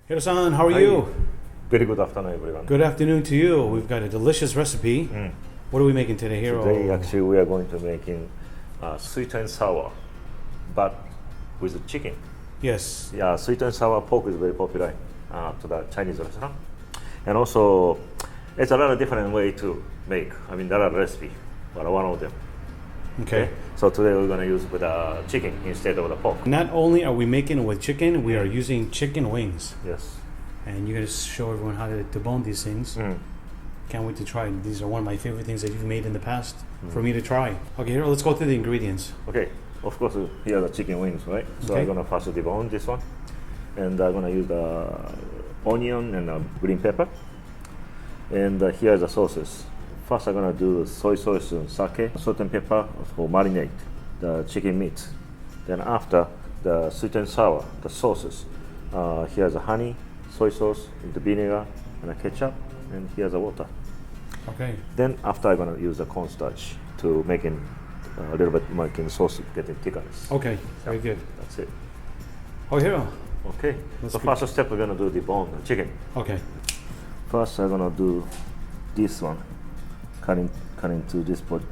Hiro-san, how are Hi. you? Very good afternoon, everyone. Good afternoon to you. We've got a delicious recipe. What are we making today, Hiro? Today, actually, we are going to making sweet and sour, but with chicken. Yes. Yeah, sweet and sour pork is very popular to the Chinese restaurant, and also it's a lot of different way to make. I mean, there are recipe, but one of them. Okay. So today we're gonna use with chicken instead of the pork. Not only are we making it with chicken, we are using chicken wings. Yes. And you're going to show everyone how to debone these things. Can't wait to try. These are one of my favorite things that you've made in the past for me to try. Okay, Hiro, let's go through the ingredients. Okay. Of course, here are the chicken wings, right? So Okay. I'm gonna first debone this one, and I'm gonna use the onion and green pepper. And here are the sauces. First, I'm gonna do soy sauce and sake, salt and pepper for marinate the chicken meat. Then after the sweet and sour, the sauces. Here's the honey, soy sauce, the vinegar, and the ketchup, and here's the water. Okay. Then after, I'm gonna use the cornstarch to making a little bit making sauce getting thickness. Okay, very good. That's it. Oh, Hiro. Okay. Let's So first step, we're gonna do the bone, the chicken. Okay. First, I'm gonna do this one, cutting to this body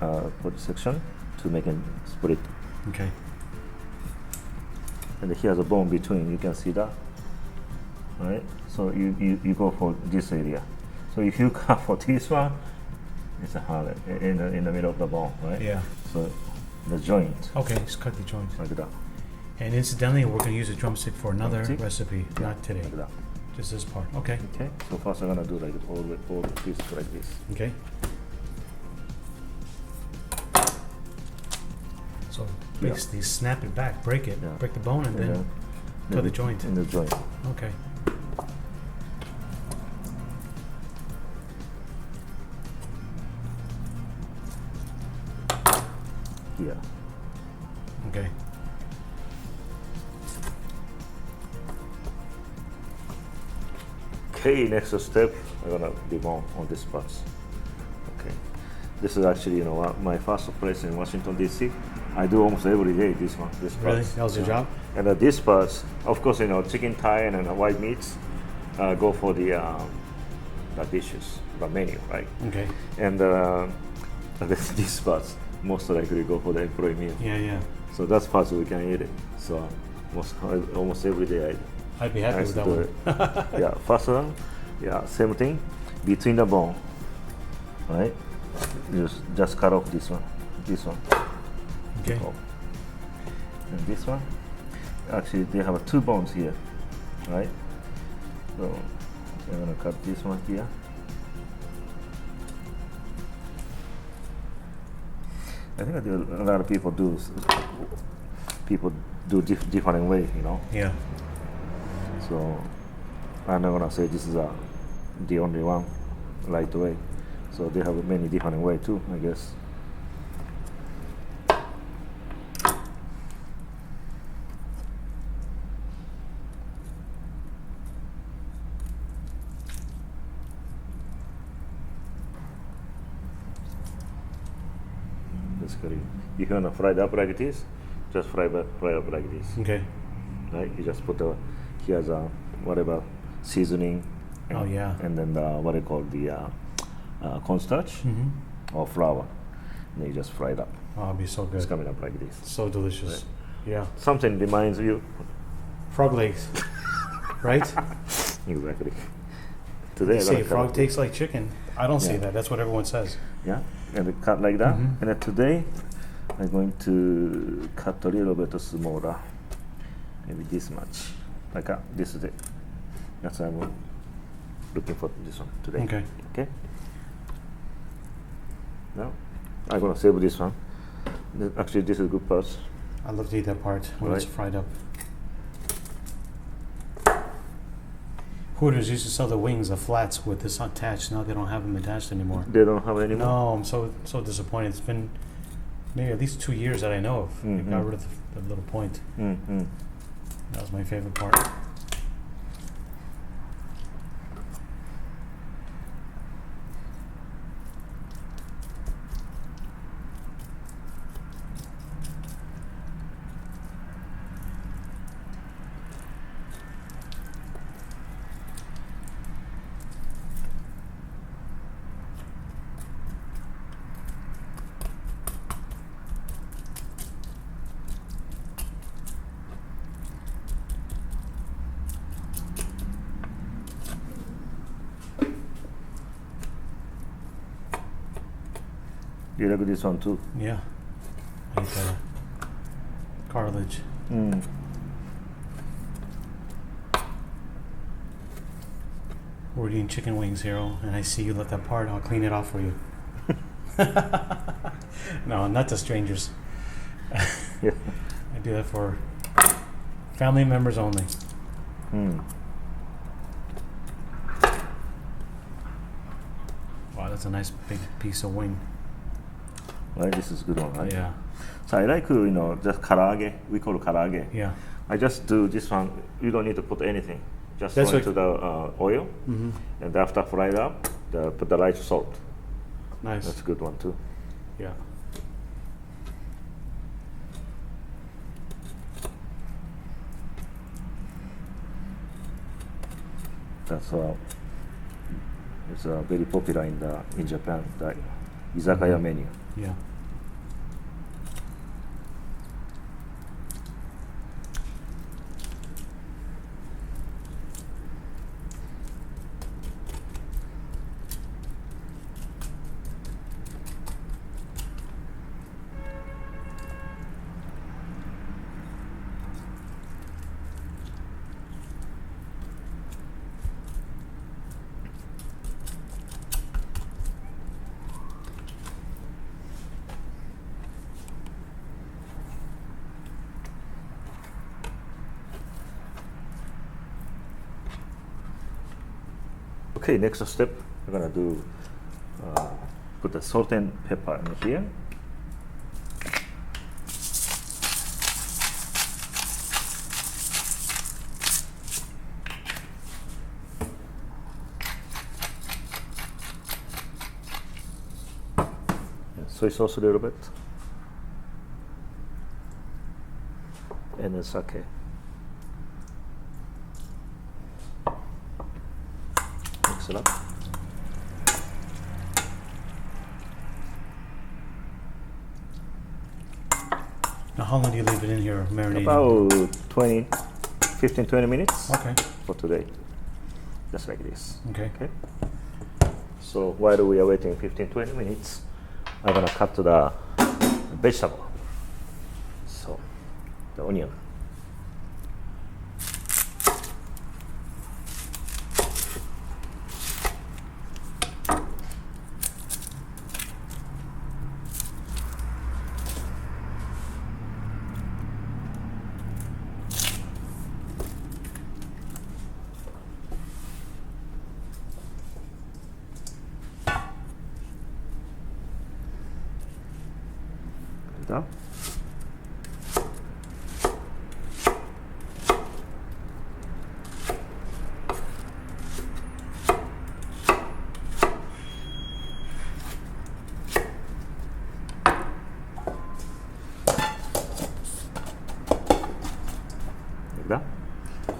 section to make it split. Okay. And here's a bone between. You can see that. All right. So you go for this area. So if you cut for this one, it's a hard in the middle of the bone, right? Yeah. So the joint. Okay, just cut the joint. Like that. And incidentally, we're going to use a drumstick for another Drumstick? recipe, not today. Like that. Just this part. Okay. Okay. So first, I'm gonna do like all this like this. Okay. So basically, snap it back, break it, Yeah. break the bone, and then cut the joint. In the joint. Okay. Here. Okay. Okay, next step, I'm gonna debone on this parts. Okay, this is actually my first place in Washington D.C. I do almost every day this Really? parts. That was your job? And this parts, of course, chicken thigh and white meats go for the dishes, the menu, right? Okay. And these parts most likely go for the employee meal. Yeah. So that's parts we can eat it. So almost every day I'd be happy with that do one. it. Yeah, first one, same thing, between the bone, right? Just cut off this one. Okay. And this one, actually they have two bones here, right? So I'm gonna cut this one here. I think a lot of people do different way, Yeah. So I'm not gonna say this is the only one right way. So they have many different way too, I guess. Basically, if you wanna fry it up like this, just fry up like this. Okay. Right? You just put here's whatever seasoning. And, Oh, yeah. And then what they call the cornstarch or flour. And then you just fry it up. Oh, it'd be so It's good. coming up like this. So delicious. Yeah. Something reminds you. Frog legs. Right? Exactly. Today They I'm say gonna frog cut. tastes like chicken. I don't say Yeah. that. That's what everyone says. Yeah, and they cut like that. And then today I'm going to cut a little bit smaller, maybe this much. Like this is it. That's what I'm looking for this one today. Okay. Okay. Now I'm gonna save this one. Actually, this is good part. I love to eat that part when it's Right. fried up. Hooters used to sell the wings, the flats with this attached. Now they don't have them attached anymore. They don't have any more. No, I'm so disappointed. It's been maybe at least 2 years that I know of. They got rid of the little point. That was my favorite part. You like this one too? Yeah. I hate that cartilage. We're eating chicken wings, Hiro, and I see you left that part. I'll clean it off for you. No, not to strangers. Yeah. I do that for family members only. Wow, that's a nice big piece of wing. Right, this is a good one, right? Yeah. So I like, just karaage. We call it karaage. Yeah. I just do this one. You don't need to put anything. Just That's throw into the oil, and after fry it up, put the light salt. Nice. That's a good one too. Yeah. That's it's very popular in Japan. The izakaya menu. Yeah. Okay, next step, we're gonna do put the salt and pepper in here. And soy sauce a little bit, and then sake. Mix it up. Now, how long do you leave it in here marinating? About 15-20 minutes Okay. for today. Just like this. Okay. Okay. So while we are waiting 15-20 minutes, I'm gonna cut the vegetable. So the onion. Done. Like that.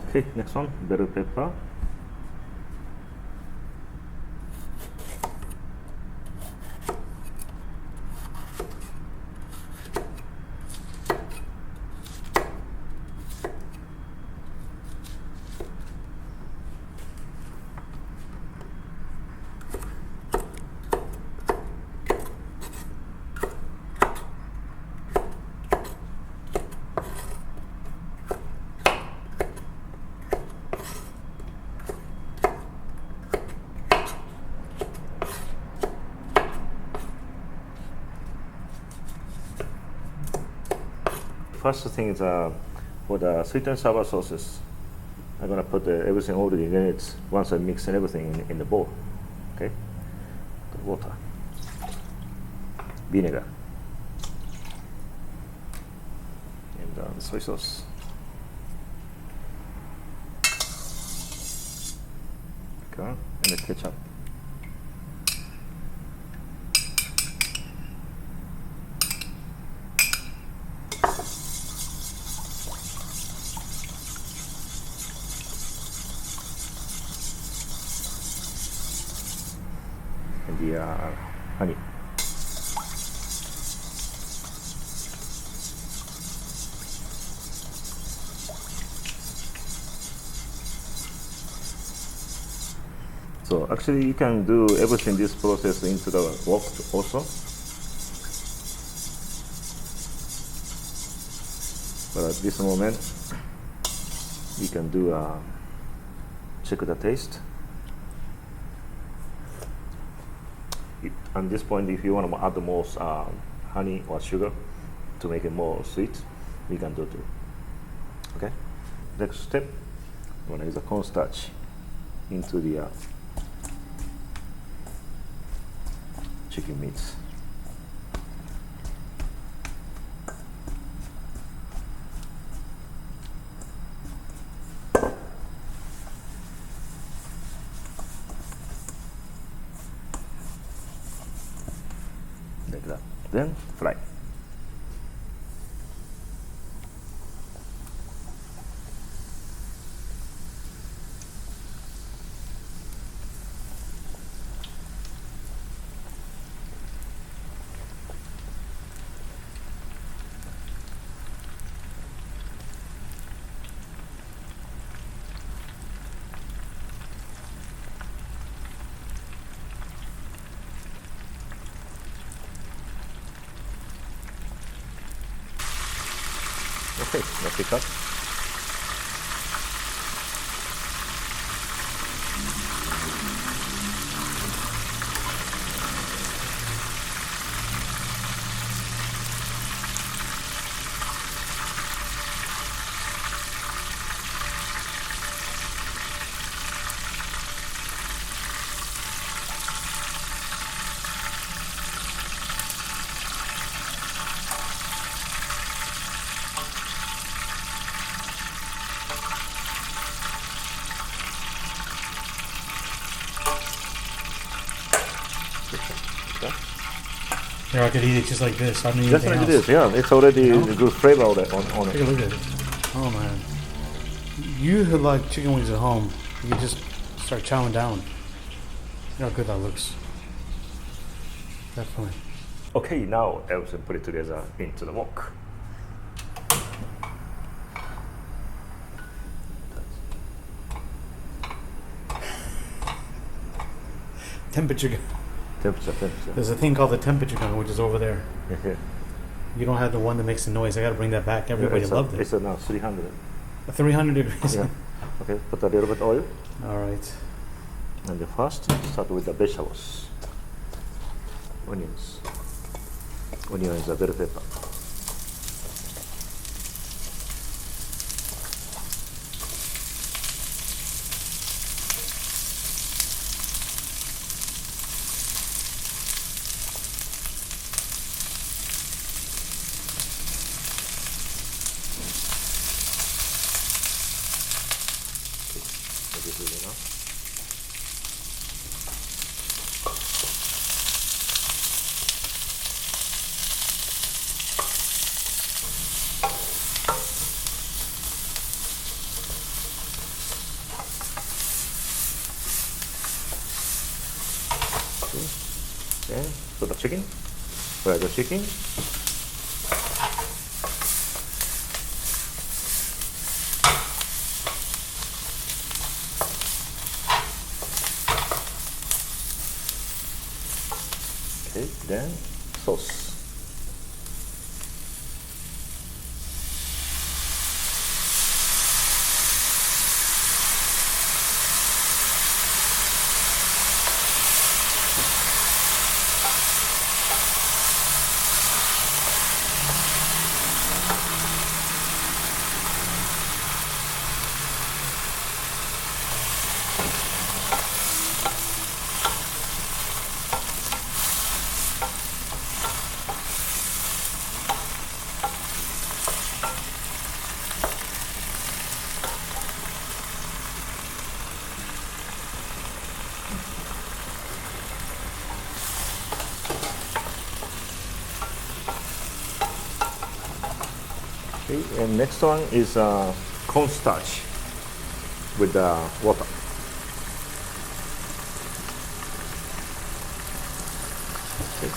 Okay, next one, bell pepper. First thing is for the sweet and sour sauces, I'm gonna put everything, all the ingredients, once I mix everything in the bowl. Okay, the water, vinegar, and soy sauce. Okay, and the ketchup. And the honey. So actually you can do everything this process into the wok also. at this moment, you can do check the taste. At this point, if you want to add more honey or sugar to make it more sweet, you can do too. Okay. Next step, I'm gonna use the cornstarch into the chicken meats. Like that. Then fry. Okay, let's pick up. Here, I could eat it just like this. I don't need Just anything like else. this, yeah. It's already a good flavor on it. Take a look at it. Oh man, you who like chicken wings at home, you can just start chowing down. Look how good that looks. Definitely. Okay, now everything put it together into the wok. Temperature gun. Temperature. There's a thing called the temperature gun, which is over there. You don't have the one that makes the noise. I gotta bring that back. Everybody loved it. It's now 300. 300 degrees. Yeah. Okay, put a little bit oil. All right. And the first, start with the vegetables. Onions. Onion is a bell pepper. This is enough. Okay, so the chicken. Fry the chicken. Okay, then sauce. Okay, and next one is cornstarch with water. Okay.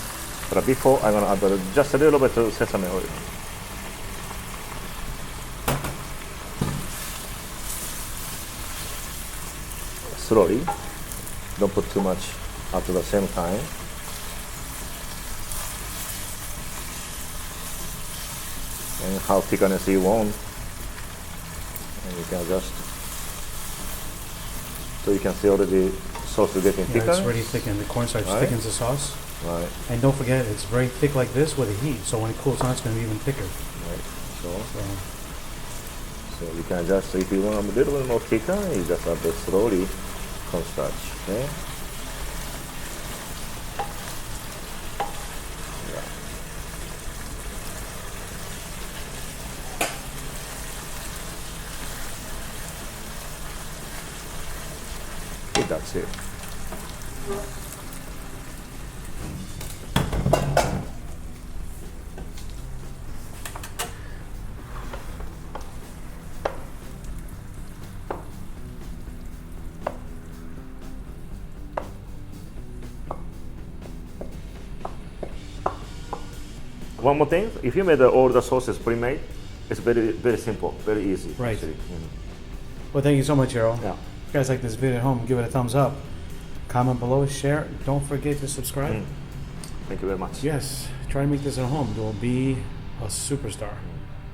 But before, I'm gonna add just a little bit of sesame oil. Slowly, don't put too much at the same time. And how thickness you want. And you can adjust. So you can see already sauce is getting thicker. It's already thickened. The cornstarch thickens the sauce. Right. And don't forget, it's very thick like this with the heat. So when it cools down, it's going to be even thicker. Right. So you can adjust. So if you want a little bit more thicker, you just add the slowly cornstarch. Okay. That's it. One more thing, if you made all the sauces pre-made, it's very simple, very easy. Right. Actually. Well, thank you so much, Hiro. Yeah. If you guys like this video at home, give it a thumbs up. Comment below, share. Don't forget to subscribe. Thank you very much. Yes, try to make this at home. You'll be a superstar.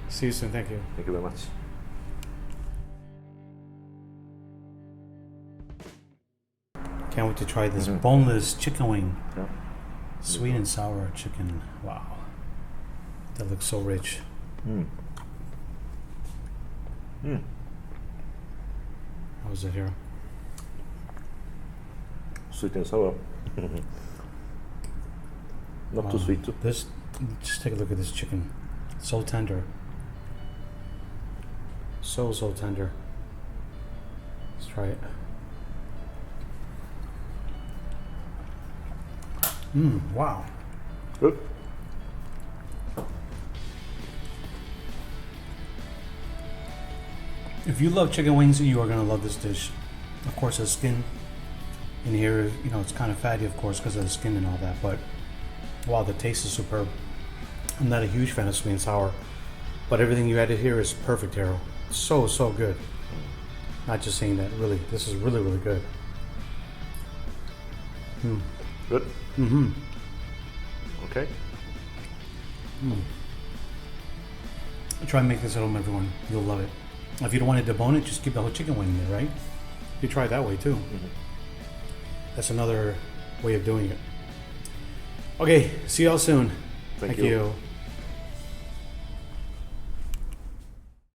See you soon. Thank you. Thank you very much. Can't wait to try this boneless chicken wing. Yeah. Sweet and sour chicken. Wow. That looks so rich. How's it, Hiro? Sweet and sour. Not too sweet too. This, just take a look at this chicken. So tender. So tender. Let's try it. Wow. Good. If you love chicken wings, you are going to love this dish. Of course, the skin in here, you know, it's kind of fatty, of course, because of the skin and all that. But wow, the taste is superb. I'm not a huge fan of sweet and sour, but everything you added here is perfect, Hiro. So good. Not just saying that. Really, this is really good. Good. Okay. Try and make this at home, everyone. You'll love it. If you don't want to debone it, just keep the whole chicken wing in there, right? You try it that way too. That's another way of doing it. Okay, see y'all soon. Thank you.